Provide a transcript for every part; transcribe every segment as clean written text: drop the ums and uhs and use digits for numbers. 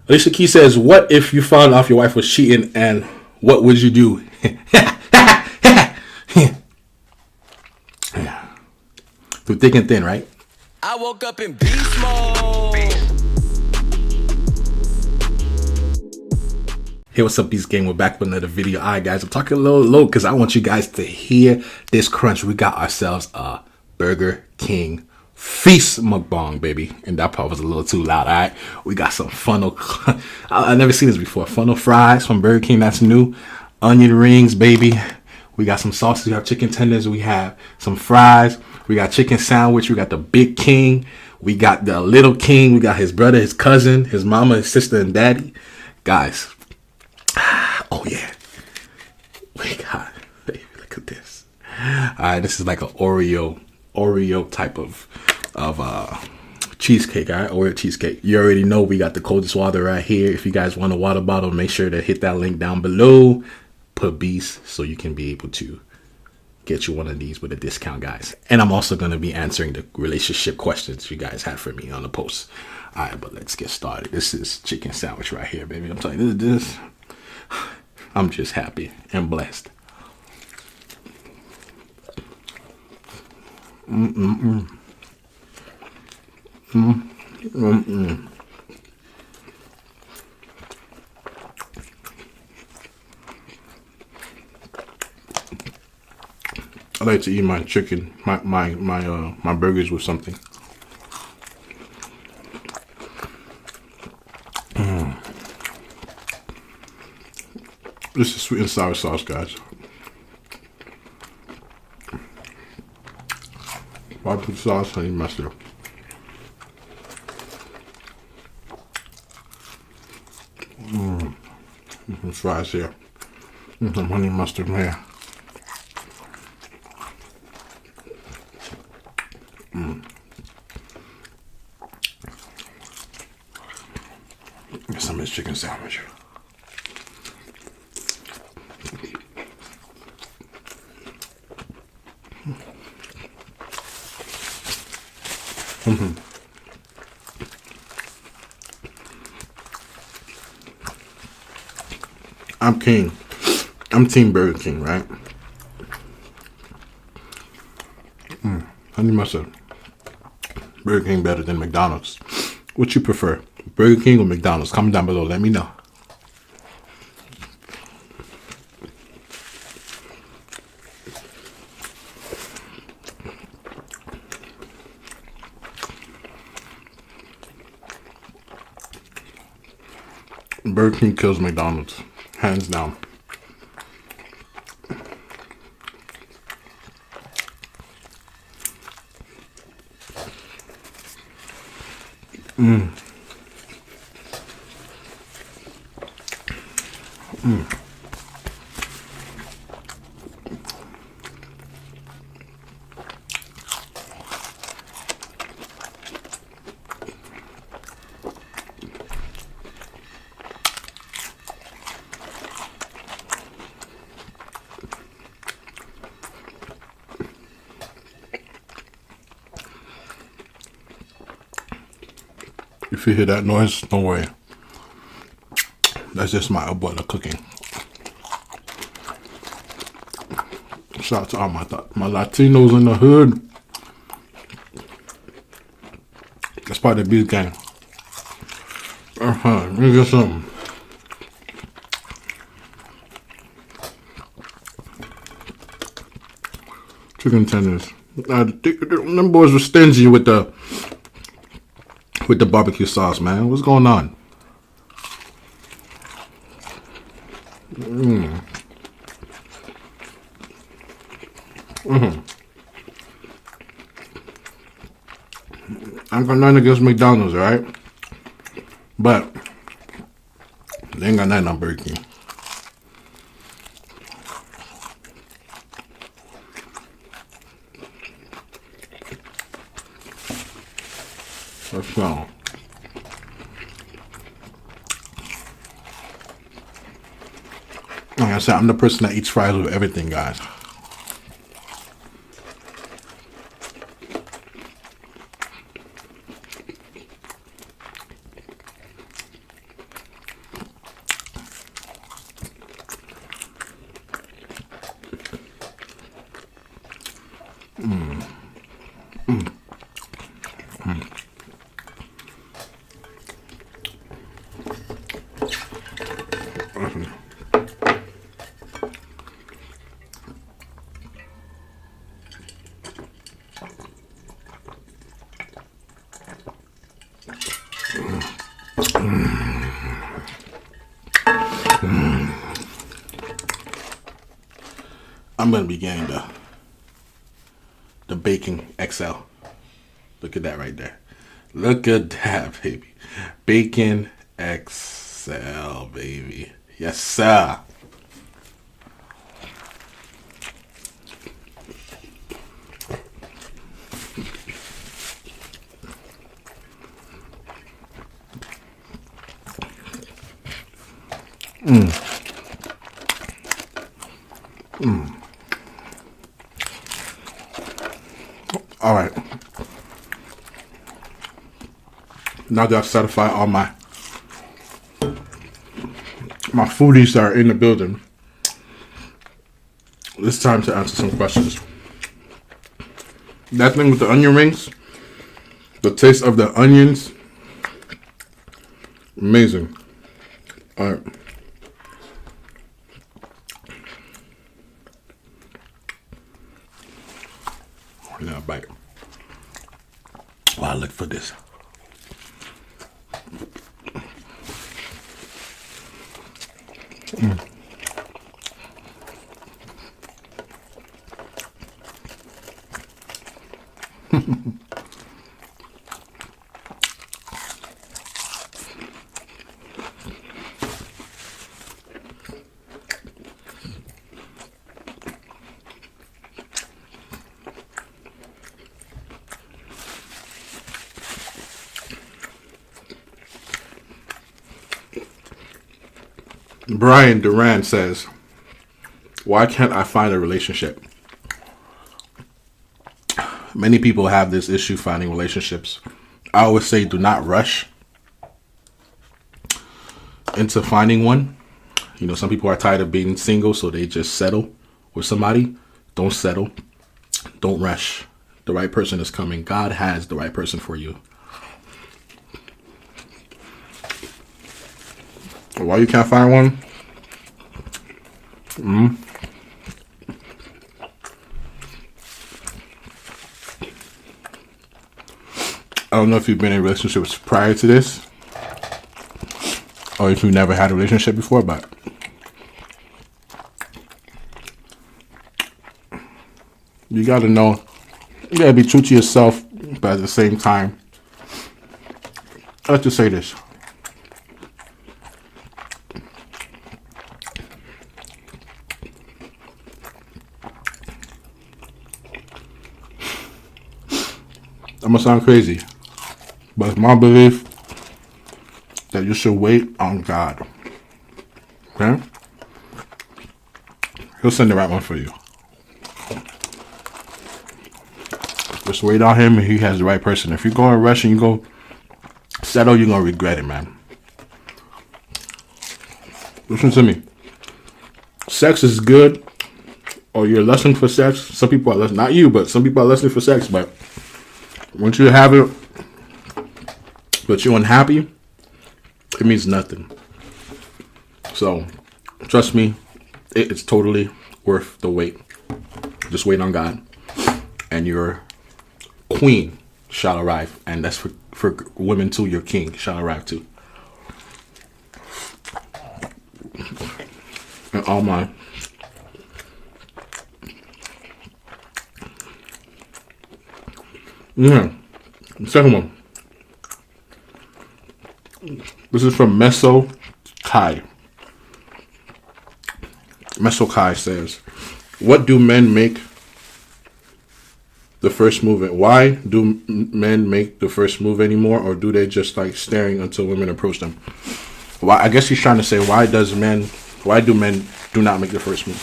Alicia Keys says, "What if you found out your wife was cheating, and what would you do?" Through thick and thin, right? I woke up in beast mode. Hey, what's up, Beast Gang? We're back with another video. All right, guys, I'm talking a little low because I want you guys to hear this crunch. We got ourselves a Burger King feast mukbang, baby. And that part was a little too loud, all right? We got some funnel. I've never seen this before. Funnel fries from Burger King. That's new. Onion rings, baby. We got some sauces. We have chicken tenders. We have some fries. We got chicken sandwich. We got the Big King. We got the Little King. We got his brother, his cousin, his mama, his sister, and daddy. Guys. Oh, yeah. We got, baby, look at this. All right, this is like an Oreo type of cheesecake, all right? Oreo cheesecake. You already know we got the coldest water right here. If you guys want a water bottle, make sure to hit that link down below. Put Beast so you can be able to get you one of these with a discount, guys. And I'm also going to be answering the relationship questions you guys had for me on the post. All right, but let's get started. This is chicken sandwich right here, baby. I'm telling you, this I'm just happy and blessed. I like to eat my chicken, my burgers with something. This is sweet and sour sauce, guys. Barbecue sauce, honey mustard. Some fries here. Some honey mustard here. Get some of this chicken sandwich. I'm king. I'm Team Burger King, right? Honey mustard. Burger King better than McDonald's. What you prefer, Burger King or McDonald's? Comment down below. Let me know. Burger King kills McDonald's, hands down. If you hear that noise, don't worry. That's just my abuela cooking. Shout out to all my Latinos in the hood. That's part of the Beast Gang. Let me get some. Chicken tenders. Them boys were stingy with the barbecue sauce, man. What's going on? I'm got nothing against McDonald's, right? But they ain't got nothing on Burger King. Let's go. Like I said, I'm the person that eats fries with everything, guys. I'm gonna be getting the Bacon XL. Look at that right there. Look at that, baby. Bacon XL, baby. Yes, sir. All right. Now that I've satisfied all my foodies that are in the building, it's time to answer some questions. That thing with the onion rings, the taste of the onions, amazing. All right. Now bite. While I look for this. Brian Duran says, why can't I find a relationship? Many people have this issue finding relationships. I always say do not rush into finding one. You know, some people are tired of being single, so they just settle with somebody. Don't settle. Don't rush. The right person is coming. God has the right person for you. Why you can't find one? I don't know if you've been in relationships prior to this, or if you've never had a relationship before, but you gotta know, you gotta be true to yourself, but at the same time, let's just say this. I'm gonna sound crazy, but it's my belief that you should wait on God. Okay? He'll send the right one for you. Just wait on him and he has the right person. If you go in a rush and you go settle, you're gonna regret it, man. Listen to me. Sex is good, or you're lusting for sex. Some people are lusting, not you, but some people are lusting for sex, but once you have it, but you're unhappy, it means nothing. So, trust me, it's totally worth the wait. Just wait on God, and your queen shall arrive. And that's for women too, your king shall arrive too. And all my second one. This is from Meso Kai. Meso Kai says, what do men make the first move in? Why do men make the first move anymore, or do they just like staring until women approach them? Why? I guess he's trying to say, why do men do not make the first move?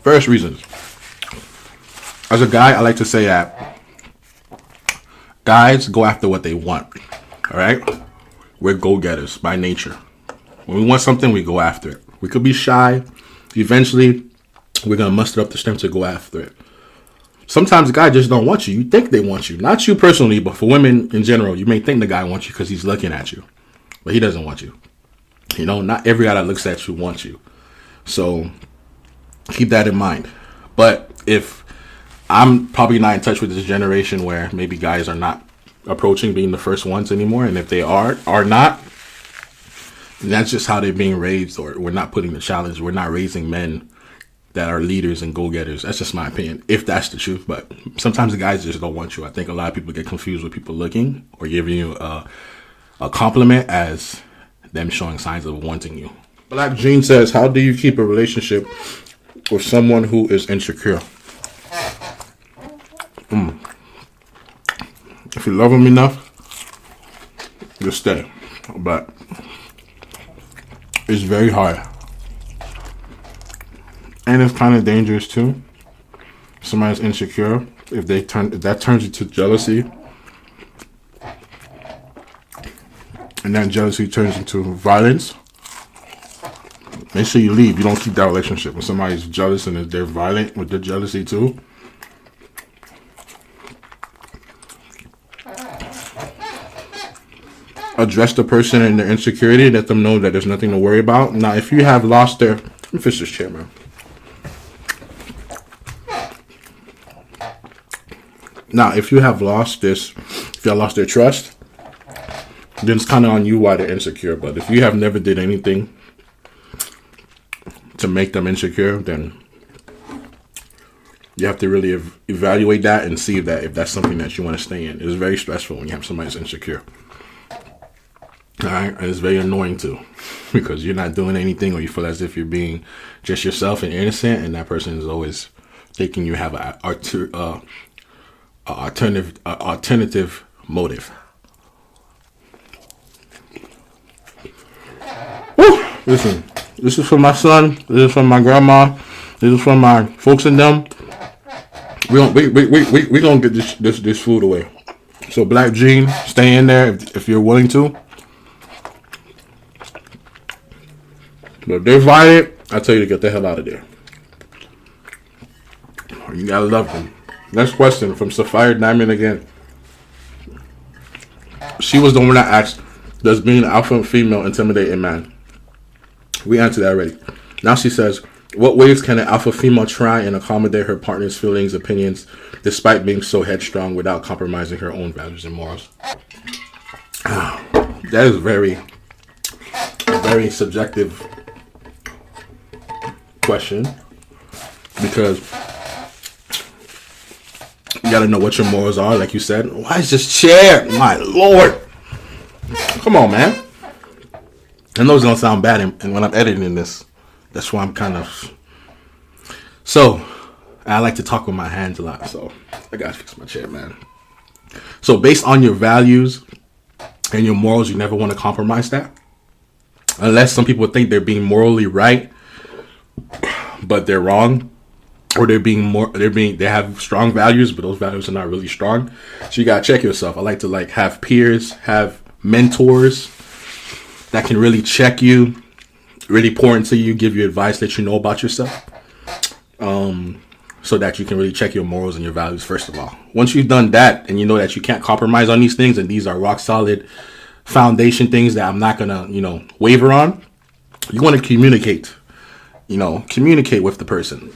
Various reasons. As a guy, I like to say that guys go after what they want. All right? We're go-getters by nature. When we want something, we go after it. We could be shy. Eventually, we're going to muster up the strength to go after it. Sometimes guys just don't want you. You think they want you. Not you personally, but for women in general, you may think the guy wants you because he's looking at you. But he doesn't want you. You know, not every guy that looks at you wants you. So, keep that in mind. But if I'm probably not in touch with this generation where maybe guys are not approaching being the first ones anymore. And if they are not, that's just how they're being raised, or we're not putting the challenge. We're not raising men that are leaders and go-getters. That's just my opinion, if that's the truth. But sometimes the guys just don't want you. I think a lot of people get confused with people looking or giving you a compliment as them showing signs of wanting you. Black Jean says, how do you keep a relationship with someone who is insecure? If you love them enough, just stay. But it's very hard. And it's kind of dangerous too. Somebody's insecure. If that turns into jealousy, and that jealousy turns into violence, make sure you leave. You don't keep that relationship. When somebody's jealous and they're violent with their jealousy too, address the person and their insecurity. Let them know that there's nothing to worry about. Now, if you have lost their... Let me fix this chair, man. Now, if you have lost their trust, then it's kind of on you why they're insecure. But if you have never did anything to make them insecure, then you have to really evaluate that and see if that's something that you want to stay in. It's very stressful when you have somebody that's insecure. All right, and it's very annoying too, because you're not doing anything, or you feel as if you're being just yourself and innocent, and that person is always thinking you have an alternative motive. Woo! Listen, this is for my son. This is for my grandma. This is for my folks and them. We gonna get this food away. So Black Jean, stay in there if you're willing to. But if they're violent, I tell you to get the hell out of there. You gotta love them. Next question from Sapphire Diamond again. She was the one that asked, does being alpha and female intimidate a man? We answered that already. Now she says, what ways can an alpha female try and accommodate her partner's feelings, opinions, despite being so headstrong without compromising her own values and morals? That is very subjective question, because you gotta know what your morals are. Like you said, why is this chair? My Lord, come on, man. I know it's gonna sound bad, and when I'm editing this, that's why I'm kind of. So I like to talk with my hands a lot, so I gotta fix my chair, man. So based on your values and your morals, you never want to compromise that, unless some people think they're being morally right, but they're wrong, or they have strong values, but those values are not really strong. So you gotta check yourself. I like to have peers, have mentors that can really check you, really pour into you, give you advice, let you know about yourself, so that you can really check your morals and your values first of all. Once you've done that, and you know that you can't compromise on these things, and these are rock solid foundation things that I'm not gonna waver on, you want to communicate. Communicate with the person.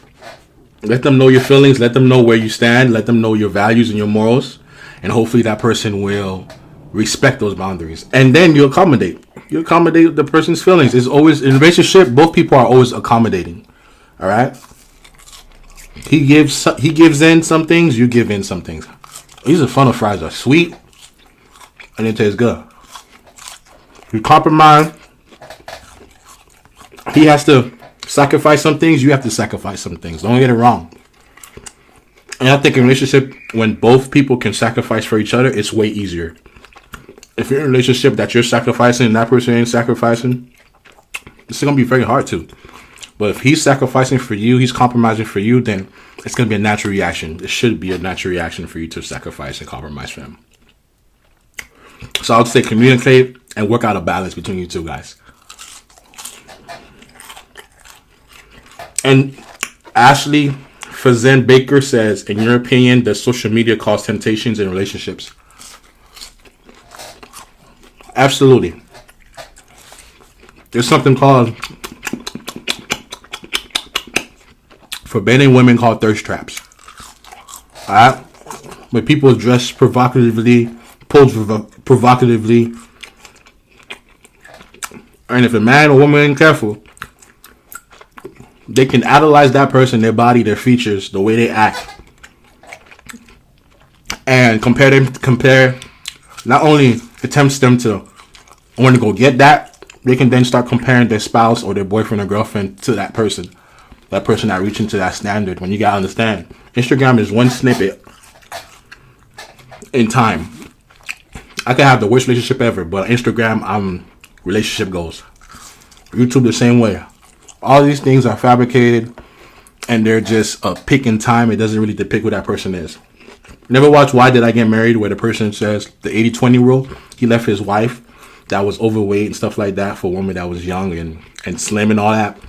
Let them know your feelings. Let them know where you stand. Let them know your values and your morals. And hopefully that person will respect those boundaries. And then you accommodate. You accommodate the person's feelings. It's always, in a relationship, both people are always accommodating. All right? He gives in some things. You give in some things. These funnel fries are sweet. And it tastes good. You compromise. He has to sacrifice some things. You have to sacrifice some things. Don't get it wrong. And I think in a relationship, when both people can sacrifice for each other, it's way easier. If you're in a relationship that you're sacrificing and that person ain't sacrificing, it's going to be very hard to. But if he's sacrificing for you, he's compromising for you, then it's going to be a natural reaction. It should be a natural reaction for you to sacrifice and compromise for him. So I would say communicate and work out a balance between you two guys. And Ashley Fazen Baker says, in your opinion, does social media cause temptations in relationships? Absolutely. There's something called, for men and women, called thirst traps. Alright? When people dress provocatively, pose provocatively. And if a man or woman ain't careful, they can idolize that person, their body, their features, the way they act, and compare. Not only attempts them to want to go get that, they can then start comparing their spouse or their boyfriend or girlfriend to that person not reaching to that standard. When you gotta understand, Instagram is one snippet in time. I can have the worst relationship ever, but Instagram, relationship goals. YouTube the same way. All these things are fabricated, and they're just a pick in time. It doesn't really depict who that person is. Never watch Why Did I Get Married, where the person says the 80-20 rule. He left his wife that was overweight and stuff like that for a woman that was young and slim and all that.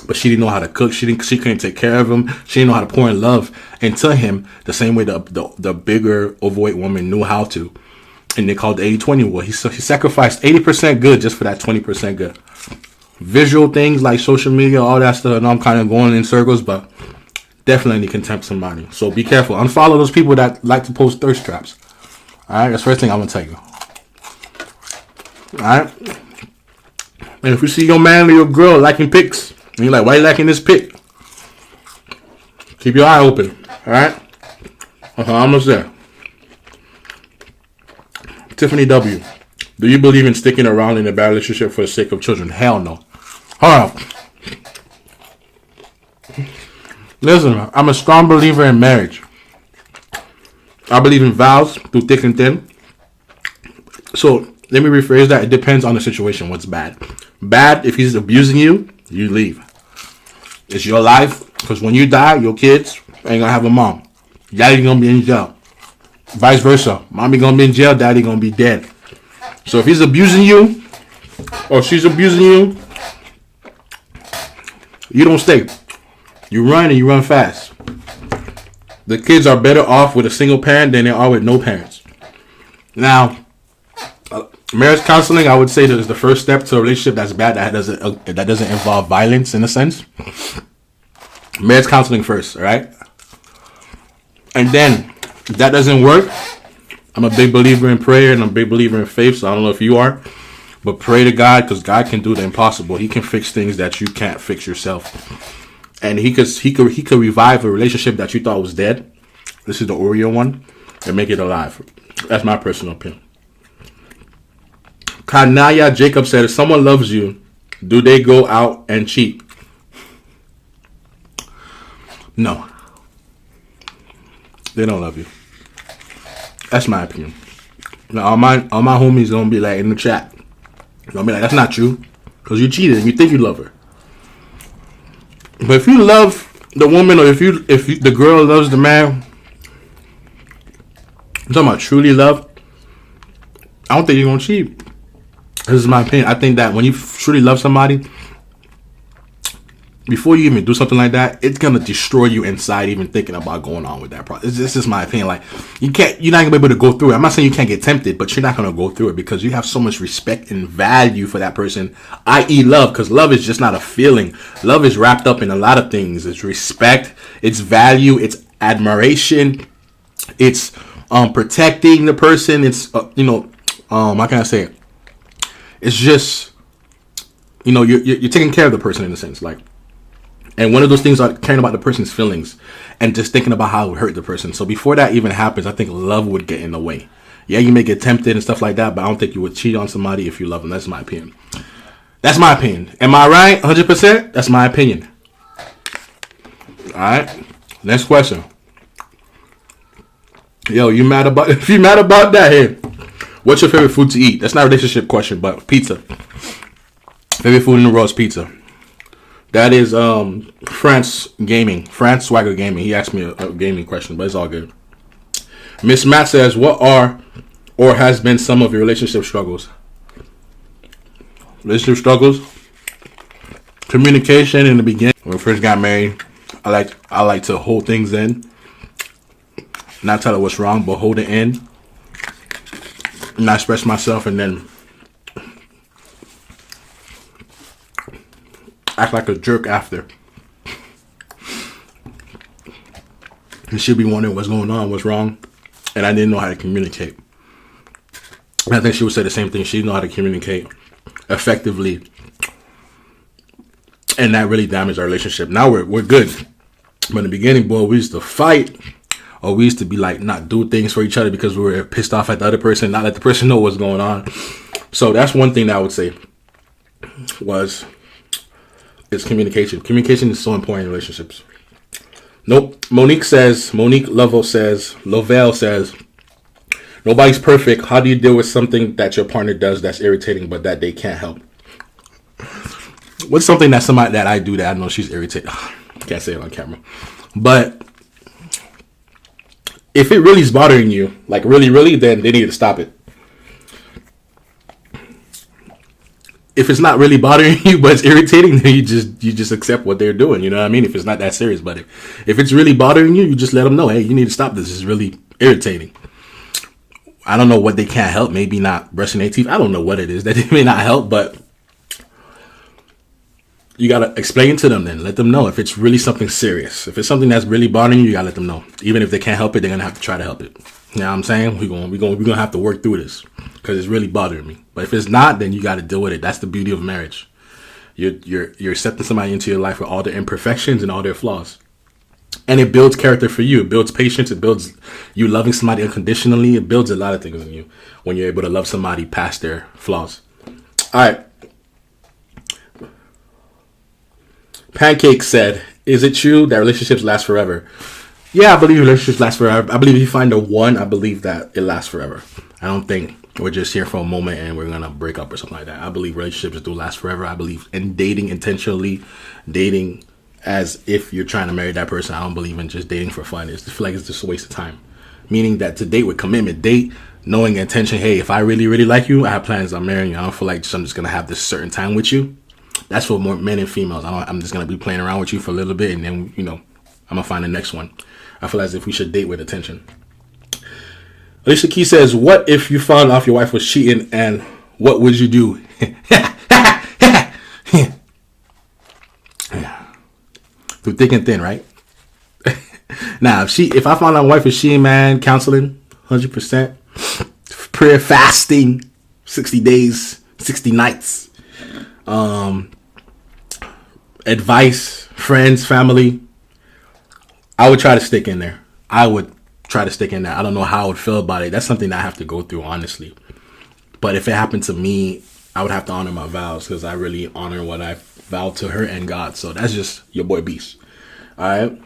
But she didn't know how to cook. She couldn't take care of him. She didn't know how to pour in love into him the same way the bigger overweight woman knew how to. And they called the 80-20 rule. He sacrificed 80% good just for that 20% good. Visual things like social media, all that stuff. I know I'm kind of going in circles, but definitely can tempt somebody. So be careful. Unfollow those people that like to post thirst traps. Alright, that's the first thing I'm going to tell you. Alright? And if you see your man or your girl liking pics, and you're like, why are you liking this pic? Keep your eye open. Alright? Almost there. Tiffany W. Do you believe in sticking around in a bad relationship for the sake of children? Hell no. Hold on. Listen, I'm a strong believer in marriage. I believe in vows through thick and thin. So let me rephrase that. It depends on the situation. What's bad? Bad, if he's abusing you, you leave. It's your life. Because when you die, your kids ain't gonna have a mom. Daddy gonna be in jail. Vice versa. Mommy gonna be in jail, daddy gonna be dead. So if he's abusing you, or she's abusing you, you don't stay. You run, and you run fast. The kids are better off with a single parent than they are with no parents. Now, marriage counseling, I would say, that is the first step to a relationship that's bad, that doesn't involve violence in a sense. Marriage counseling first, all right? And then, if that doesn't work, I'm a big believer in prayer and I'm a big believer in faith, so I don't know if you are. But pray to God, because God can do the impossible. He can fix things that you can't fix yourself. And he could revive a relationship that you thought was dead. This is the Oreo one. And make it alive. That's my personal opinion. Kanaya Jacob said, if someone loves you, do they go out and cheat? No. They don't love you. That's my opinion. Now, all my homies gonna be like in the chat. Gonna be like, that's not true. Because you cheated and you think you love her. But if you love the woman, or if the girl loves the man, I'm talking about truly love, I don't think you're gonna cheat. This is my opinion. I think that when you truly love somebody, before you even do something like that, it's gonna destroy you inside even thinking about going on with that process. This is my opinion. Like, you're not gonna be able to go through it. I'm not saying you can't get tempted, but you're not gonna go through it because you have so much respect and value for that person, i.e. love, because love is just not a feeling. Love is wrapped up in a lot of things. It's respect, it's value, it's admiration, it's protecting the person, it's how can I say it? It's just, you're taking care of the person in a sense, like. And one of those things are caring about the person's feelings and just thinking about how it would hurt the person. So before that even happens, I think love would get in the way. Yeah, you may get tempted and stuff like that, but I don't think you would cheat on somebody if you love them. That's my opinion. That's my opinion. Am I right? 100%? That's my opinion. All right. Next question. Yo, if you mad about that here? What's your favorite food to eat? That's not a relationship question, but pizza. Favorite food in the world is pizza. That is France Swagger Gaming. He asked me a gaming question, but it's all good. Miss Matt says, what are or has been some of your relationship struggles? Relationship struggles? Communication in the beginning. When we first got married, I like to hold things in. Not tell her what's wrong, but hold it in. Not express myself and then act like a jerk after. And she'll be wondering what's going on, what's wrong. And I didn't know how to communicate. And I think she would say the same thing. She know how to communicate effectively, and that really damaged our relationship. Now we're good, but in the beginning, boy, we used to fight, or we used to be like not do things for each other because we were pissed off at the other person, not let the person know what's going on. So that's one thing that I would say is communication. Communication is so important in relationships. Nope. Monique Lovell says, nobody's perfect. How do you deal with something that your partner does that's irritating, but that they can't help? What's something that somebody that I do that I know she's irritated? Can't say it on camera. But if it really is bothering you, like really, really, then they need to stop it. If it's not really bothering you, but it's irritating, then you just accept what they're doing. You know what I mean? If it's not that serious, but if it's really bothering you, you just let them know, hey, you need to stop this. This is really irritating. I don't know what they can't help. Maybe not brushing their teeth. I don't know what it is that they may not help, but you got to explain to them then. Let them know if it's really something serious. If it's something that's really bothering you, you got to let them know. Even if they can't help it, they're going to have to try to help it. You know what I'm saying? We're going to have to work through this because it's really bothering me. But if it's not, then you got to deal with it. That's the beauty of marriage. You're accepting somebody into your life with all their imperfections and all their flaws. And it builds character for you. It builds patience. It builds you loving somebody unconditionally. It builds a lot of things in you when you're able to love somebody past their flaws. All right. Pancake said, is it true that relationships last forever? Yeah, I believe relationships last forever. I believe if you find the one, I believe that it lasts forever. I don't think we're just here for a moment and we're going to break up or something like that. I believe relationships do last forever. I believe in dating intentionally, dating as if you're trying to marry that person. I don't believe in just dating for fun. I feel like it's just a waste of time. Meaning that to date with commitment, date knowing intention, hey, if I really, really like you, I have plans on marrying you. I don't feel like I'm just going to have this certain time with you. That's for more men and females. I'm just going to be playing around with you for a little bit and then, I'm going to find the next one. I feel as if we should date with attention. Alicia Key says, what if you found out your wife was cheating and what would you do? Through thick and thin, right? Now, if I found out my wife was cheating, man, counseling, 100%. Prayer, fasting, 60 days, 60 nights. Advice, friends, family. I would try to stick in there. I don't know how I would feel about it. That's something that I have to go through, honestly. But if it happened to me, I would have to honor my vows because I really honor what I vowed to her and God. So that's just your boy Beast. All right.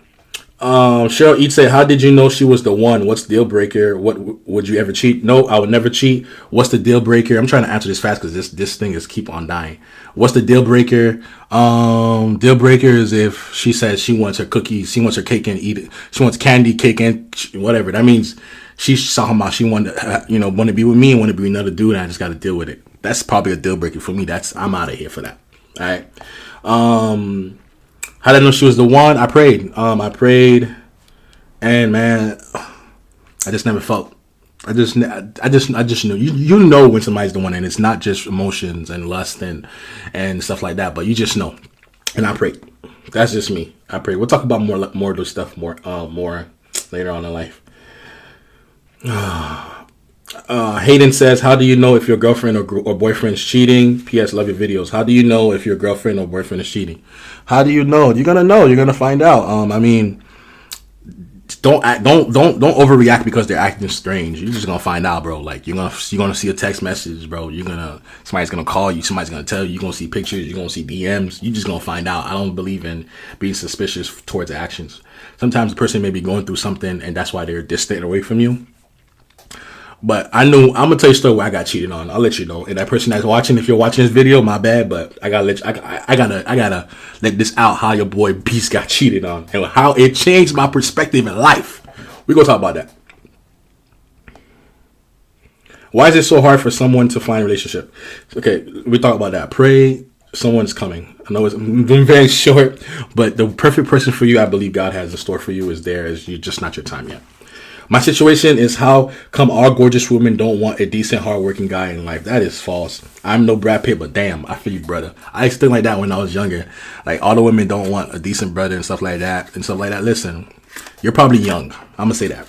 Cheryl Eats say, how did you know she was the one? What's the deal breaker? What would you ever cheat? No, I would never cheat. What's the deal breaker? I'm trying to answer this fast because this thing is keep on dying. What's the deal breaker? Deal breaker is if she says she wants her cookies, she wants her cake and eat it. She wants candy, cake, and whatever. That means she's talking about she want to be with me and want to be with another dude, and I just got to deal with it. That's probably a deal breaker for me. I'm out of here for that. All right. How did I know she was the one? I prayed. And man, I just never felt. I just knew. You know when somebody's the one, and it's not just emotions and lust and stuff like that, but you just know. And I prayed. That's just me. I prayed. We'll talk about more of this stuff more later on in life. Hayden says, how do you know if your girlfriend or boyfriend is cheating? P.S. Love your videos. How do you know if your girlfriend or boyfriend is cheating? How do you know? You're gonna know. You're gonna find out. Don't overreact because they're acting strange. You're just gonna find out, bro. Like you're gonna see a text message, bro. Somebody's gonna call you. Somebody's gonna tell you. You're gonna see pictures. You're gonna see DMs. You're just gonna find out. I don't believe in being suspicious towards actions. Sometimes the person may be going through something, and that's why they're distant away from you. But I'm gonna tell you a story where I got cheated on. I'll let you know. And that person that's watching, if you're watching this video, my bad, but I gotta let this out how your boy Beast got cheated on and how it changed my perspective in life. We're gonna talk about that. Why is it so hard for someone to find a relationship? Okay, we talk about that. Pray, someone's coming. I know it's been very short, but the perfect person for you, I believe God has in store for you is there. Is you just not your time yet. My situation is how come all gorgeous women don't want a decent, hardworking guy in life? That is false. I'm no Brad Pitt, but damn, I feel you, brother. I used to think like that when I was younger. Like, all the women don't want a decent brother and stuff like that. Listen, you're probably young. I'm going to say that.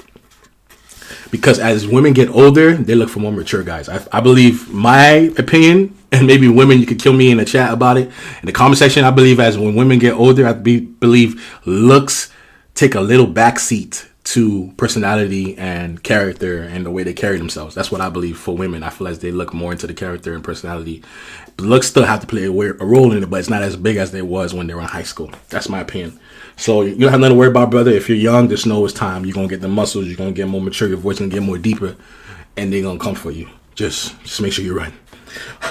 because as women get older, they look for more mature guys. I believe, my opinion, and maybe women, you could kill me in the chat about it in the comment section. I believe as when women get older, believe looks take a little backseat to personality and character and the way they carry themselves. That's what I believe for women. I feel as they look more into the character and personality. But looks still have to play a role in it, but it's not as big as they was when they were in high school. That's my opinion. So you don't have nothing to worry about, brother. If you're young, just know it's time. You're going to get the muscles. You're going to get more mature. Your voice going to get more deeper. And they're going to come for you. Just make sure you run.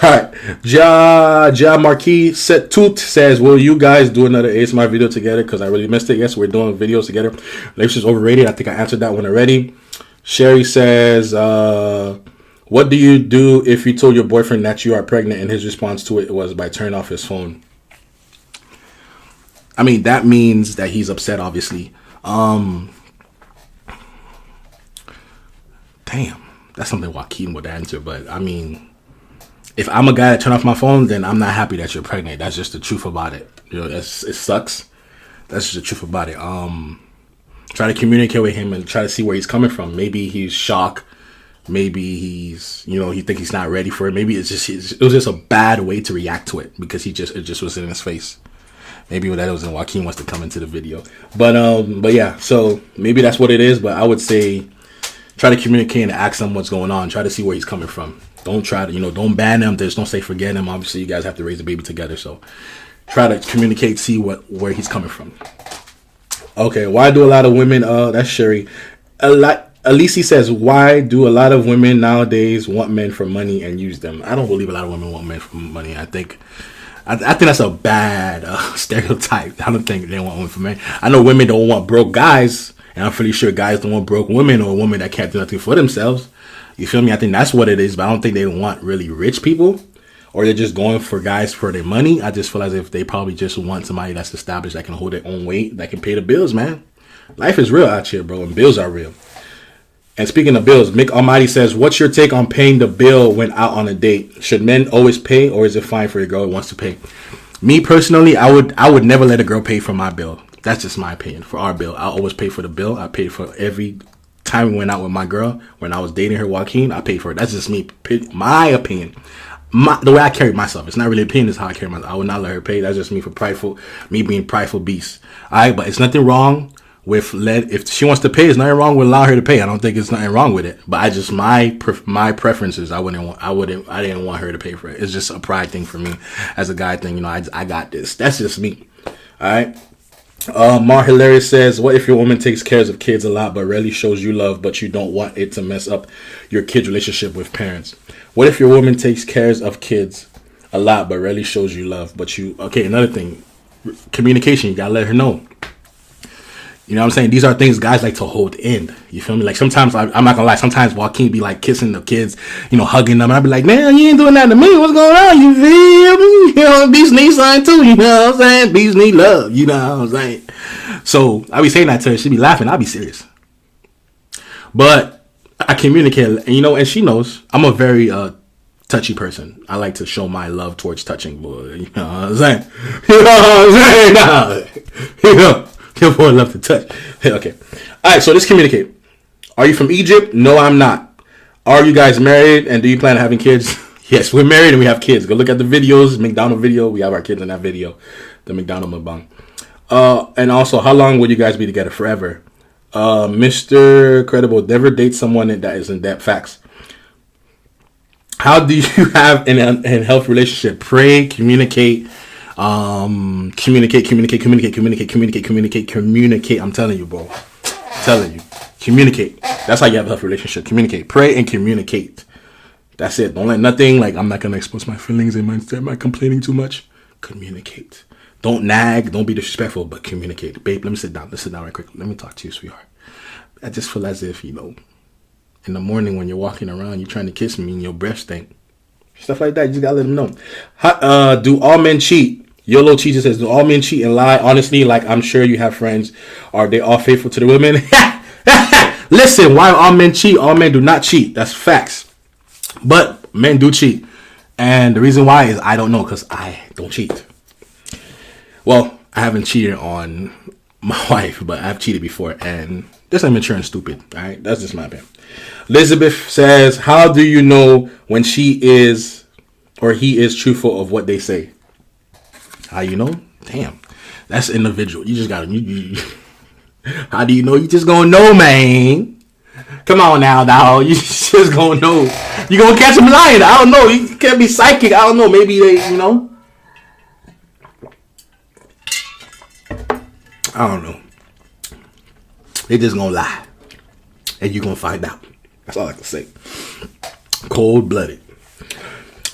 All right. Ja Marquis Toot says, will you guys do another ASMR video together? Because I really missed it. Yes, we're doing videos together. Relationships overrated. I think I answered that one already. Sherry says, what do you do if you told your boyfriend that you are pregnant? And his response to it was by turning off his phone. I mean, that means that he's upset, obviously. Damn. That's something Joaquin would answer. But, I mean, if I'm a guy that turn off my phone, then I'm not happy that you're pregnant. That's just the truth about it. You know, it sucks. That's just the truth about it. Try to communicate with him and try to see where he's coming from. Maybe he's shocked. Maybe he's, he thinks he's not ready for it. Maybe it was just a bad way to react to it because it just was in his face. Maybe that was when Joaquin wants to come into the video. But yeah, so maybe that's what it is. But I would say try to communicate and ask him what's going on. Try to see where he's coming from. Don't try to, don't ban him. Just don't say forget him. Obviously, you guys have to raise a baby together. So try to communicate, see where he's coming from. Okay, why do a lot of women, that's Sherry. Alicia says, why do a lot of women nowadays want men for money and use them? I don't believe a lot of women want men for money. I think that's a bad stereotype. I don't think they want women for men. I know women don't want broke guys, and I'm pretty sure guys don't want broke women or women that can't do nothing for themselves. You feel me? I think that's what it is, but I don't think they want really rich people, or they're just going for guys for their money. I just feel as if they probably just want somebody that's established, that can hold their own weight, that can pay the bills, man. Life is real out here, bro, and bills are real. And speaking of bills, Mick Almighty says, what's your take on paying the bill when out on a date? Should men always pay, or is it fine for a girl who wants to pay? Me personally, I would never let a girl pay for my bill. That's just my opinion. For our bill, I'll always pay for the bill. I paid for every time we went out with my girl. When I was dating her, Joaquin, I paid for it. That's just me. My opinion. The way I carry myself. It's not really opinion, it's how I carry myself. I would not let her pay. That's just me me being prideful beast. Alright, but it's nothing wrong with if she wants to pay. There's nothing wrong with allowing her to pay. I don't think it's nothing wrong with it. But I just my preferences. I didn't want her to pay for it. It's just a pride thing for me as a guy thing. I got this. That's just me. All right. Mar Hilarious says, what if your woman takes care of kids a lot but rarely shows you love, but you don't want it to mess up your kids' relationship with parents? What if your woman takes care of kids a lot but rarely shows you love, but you... Okay, another thing. Communication. You gotta let her know. You know what I'm saying? These are things guys like to hold in. You feel me? Like sometimes, I'm not gonna lie, sometimes Joaquin be like kissing the kids, hugging them. And I be like, man, you ain't doing that to me. What's going on? You feel me? Beast need something too. You know what I'm saying? Beast need love. You know what I'm saying? So I be saying that to her. She be laughing. I be serious. But I communicate, and she knows I'm a very touchy person. I like to show my love towards touching, boy. You know what I'm saying? You know what I'm saying? Your boy love to touch. Okay. All right, so let's communicate. Are you from Egypt? No, I'm not. Are you guys married, and do you plan on having kids? Yes, we're married and we have kids. Go look at the videos, McDonald video. We have our kids in that video, the McDonald mukbang. And also, how long will you guys be together? Forever. Mr. Credible, never date someone that is in debt. Facts. How do you have an healthy relationship? Pray, communicate. Communicate. I'm telling you, bro. Communicate. That's how you have a healthy relationship. Communicate. Pray and communicate. That's it. Don't let nothing like, I'm not going to expose my feelings. Am I complaining too much? Communicate. Don't nag. Don't be disrespectful, but communicate. Babe, let me sit down. Let's sit down right quick. Let me talk to you, sweetheart. I just feel as if, in the morning when you're walking around, you're trying to kiss me and your breath stink. Stuff like that. You just got to let them know. Do all men cheat? YOLO Cheese says, do all men cheat and lie? Honestly, like, I'm sure you have friends. Are they all faithful to the women? Listen, why all men cheat? All men do not cheat. That's facts. But men do cheat. And the reason why is I don't know, because I don't cheat. Well, I haven't cheated on my wife, but I've cheated before. And Just immature and stupid. All right, that's just my opinion. Elizabeth says, "How do you know when she is or he is truthful of what they say?" How you know? Damn, that's individual. You just gotta. How do you know? You just gonna know, man. Come on now, dog. You just gonna know. You gonna catch him lying. I don't know. You can't be psychic. I don't know. Maybe they, I don't know. They just gonna lie. And you gonna find out. That's all I can say. Cold-blooded.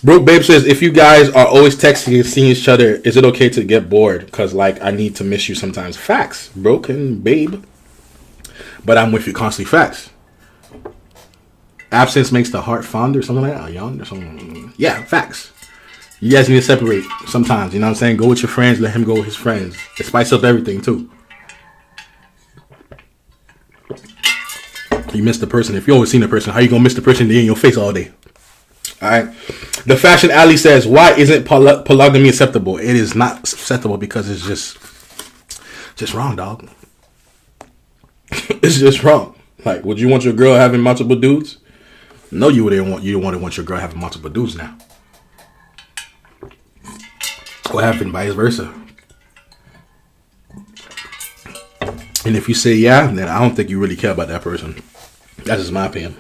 Brooke Babe says, if you guys are always texting and seeing each other, is it okay to get bored? Because, like, I need to miss you sometimes. Facts, Brooke and Babe. But I'm with you constantly. Facts. Absence makes the heart fonder, something like that. Young or something. Yeah, facts. You guys need to separate sometimes. You know what I'm saying? Go with your friends. Let him go with his friends. It spices up everything, too. You miss the person. If you always seen the person, how you gonna miss the person in your face all day? All right. The Fashion Alley says, why isn't polygamy acceptable? It is not acceptable because it's just wrong, dog. It's just wrong. Like, would you want your girl having multiple dudes? No, you wouldn't want. You don't want your girl having multiple dudes now. What happened? Vice versa. And if you say yeah, then I don't think you really care about that person. That's just my opinion.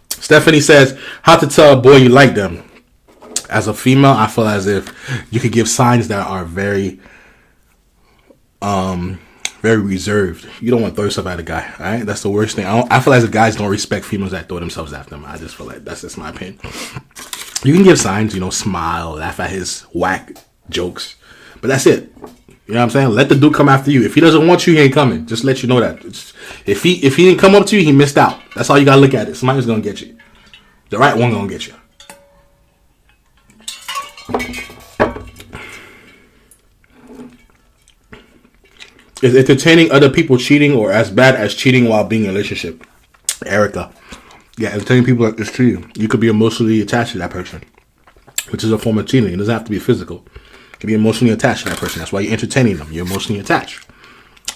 Stephanie says, how to tell a boy you like them? As a female, I feel as if you could give signs that are very reserved. You don't want to throw yourself at a guy, all right? That's the worst thing. I feel as if guys don't respect females that throw themselves at them. I just feel like that's just my opinion. You can give signs, smile, laugh at his whack jokes, but that's it. You know what I'm saying? Let the dude come after you. If he doesn't want you, he ain't coming. Just let you know that. If he didn't come up to you, he missed out. That's all you gotta look at it. Somebody's gonna get you. The right one gonna get you. Is entertaining other people cheating or as bad as cheating while being in a relationship? Erica. Yeah, entertaining people is cheating. You could be emotionally attached to that person, which is a form of cheating. It doesn't have to be physical. You can be emotionally attached to that person. That's why you're entertaining them. You're emotionally attached.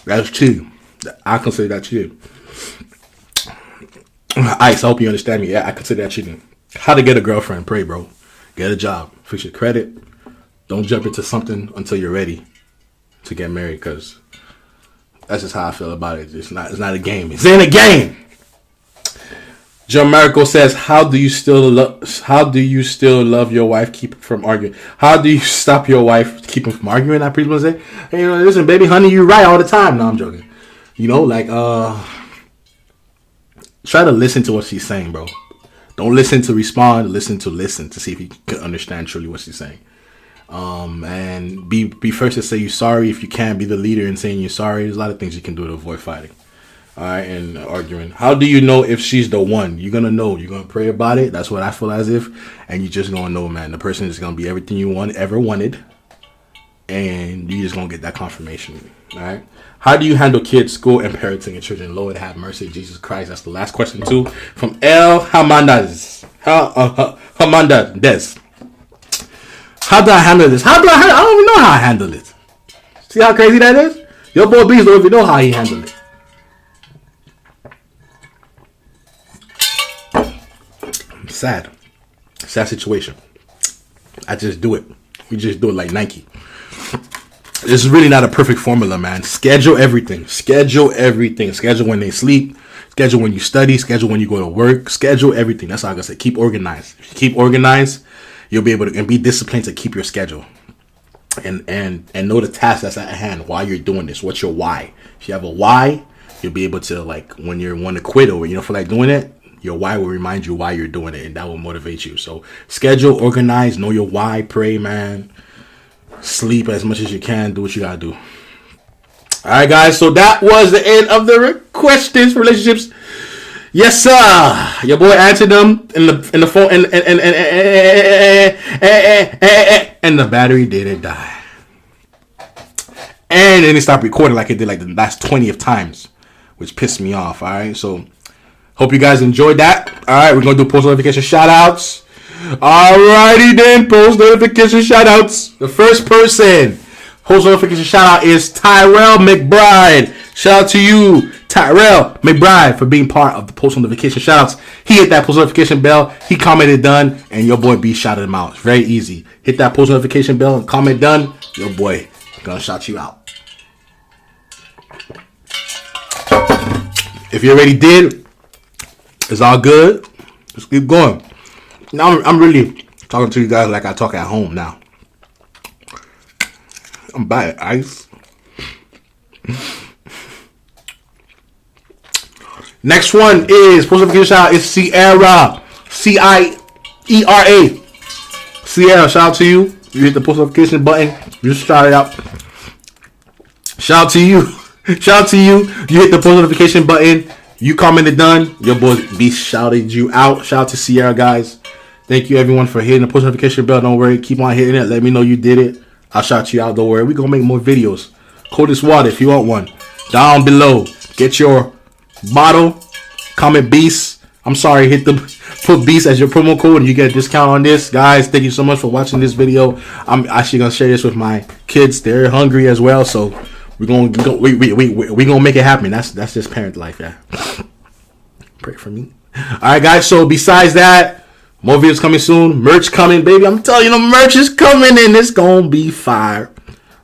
That's cheating. I consider that cheating. Ice, I hope you understand me. Yeah, I consider that cheating. How to get a girlfriend? Pray, bro. Get a job. Fix your credit. Don't jump into something until you're ready to get married, because that's just how I feel about it. It's not a game. It's in a game. John Miracle says, how do you still love your wife? Keep from arguing. How do you stop your wife keeping from arguing? I pretty much say, hey, listen, baby, honey, you right all the time. No, I'm joking. Try to listen to what she's saying, bro. Don't listen to respond. Listen to see if you can understand truly what she's saying. And be first to say you're sorry. If you can, be the leader in saying you're sorry. There's a lot of things you can do to avoid fighting. All right, and arguing. How do you know if she's the one? You're gonna know. You're gonna pray about it. That's what I feel as if, and you just gonna know, man. The person is gonna be everything you ever wanted, and you just gonna get that confirmation. All right. How do you handle kids, school, and parenting your children? Lord have mercy, Jesus Christ. That's the last question too, from El Hamandaz. Hamandaz. How do I handle this? I don't even know how I handle it. See how crazy that is? Your boy Beast don't even know how he handled it. Sad situation. I just do it. We just do it like Nike. This is really not a perfect formula, man. Schedule everything. Schedule when they sleep. Schedule when you study. Schedule when you go to work. Schedule everything. That's all I gotta say. Keep organized. If you keep organized, you'll be able to and be disciplined to keep your schedule. And know the task that's at hand. Why you're doing this. What's your why? If you have a why, you'll be able to, like, when you want to quit or you don't feel like doing it, your why will remind you why you're doing it, and that will motivate you. So schedule, organize, know your why, pray, man. Sleep as much as you can. Do what you gotta do. All right, guys. So that was the end of the questions for relationships. Yes, sir. Your boy answered them in the phone, and the battery didn't die. And then it stopped recording like it did like the last 20th times, which pissed me off. All right, so. Hope you guys enjoyed that. All right, we're going to do post notification shout-outs. Alrighty then, post notification shout-outs. The first person post notification shout-out is Tyrell McBride. Shout out to you, Tyrell McBride for being part of the post notification shoutouts. He hit that post notification bell. He commented done, and your boy B shouted him out. It's very easy. Hit that post notification bell and comment done. Your boy gonna shout you out. If you already did, it's all good. Just keep going. Now I'm really talking to you guys like I talk at home now. I'm buying ice. Next one is post notification shout out. It's Sierra. Ciera. Sierra, shout out to you. You hit the post notification button. You just shout it out. Shout out to you. Shout out to you. You hit the post notification button. You commented done. Your boy B shouted you out. Shout out to Sierra, guys. Thank you everyone for hitting the post notification bell. Don't worry. Keep on hitting it. Let me know you did it. I'll shout you out. Don't worry. We're going to make more videos. Coldest water if you want one. Down below. Get your bottle. Comment Beast. I'm sorry. Put Beast as your promo code and you get a discount on this. Guys, thank you so much for watching this video. I'm actually going to share this with my kids. They're hungry as well. So we're gonna make it happen. That's just parent life, yeah. Pray for me. Alright guys, so besides that, more videos coming soon. Merch coming, baby. I'm telling you, the merch is coming and it's gonna be fire.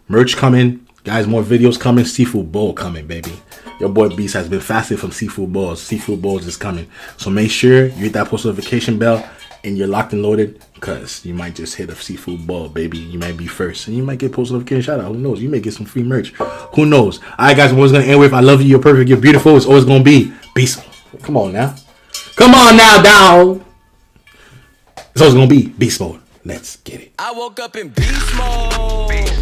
Merch coming. Guys, more videos coming. Seafood bowl coming, baby. Your boy Beast has been fasting from seafood bowls. Seafood bowls is coming. So make sure you hit that post notification bell and you're locked and loaded, because you might just hit a seafood bowl, baby. You might be first, and you might get post notification shout out. Who knows? You may get some free merch. Who knows? All right, guys. I'm always gonna end with I love you. You're perfect. You're beautiful. It's always gonna be beast. Come on now. Come on now, down. It's always gonna be beast mode. Let's get it. I woke up in beast mode.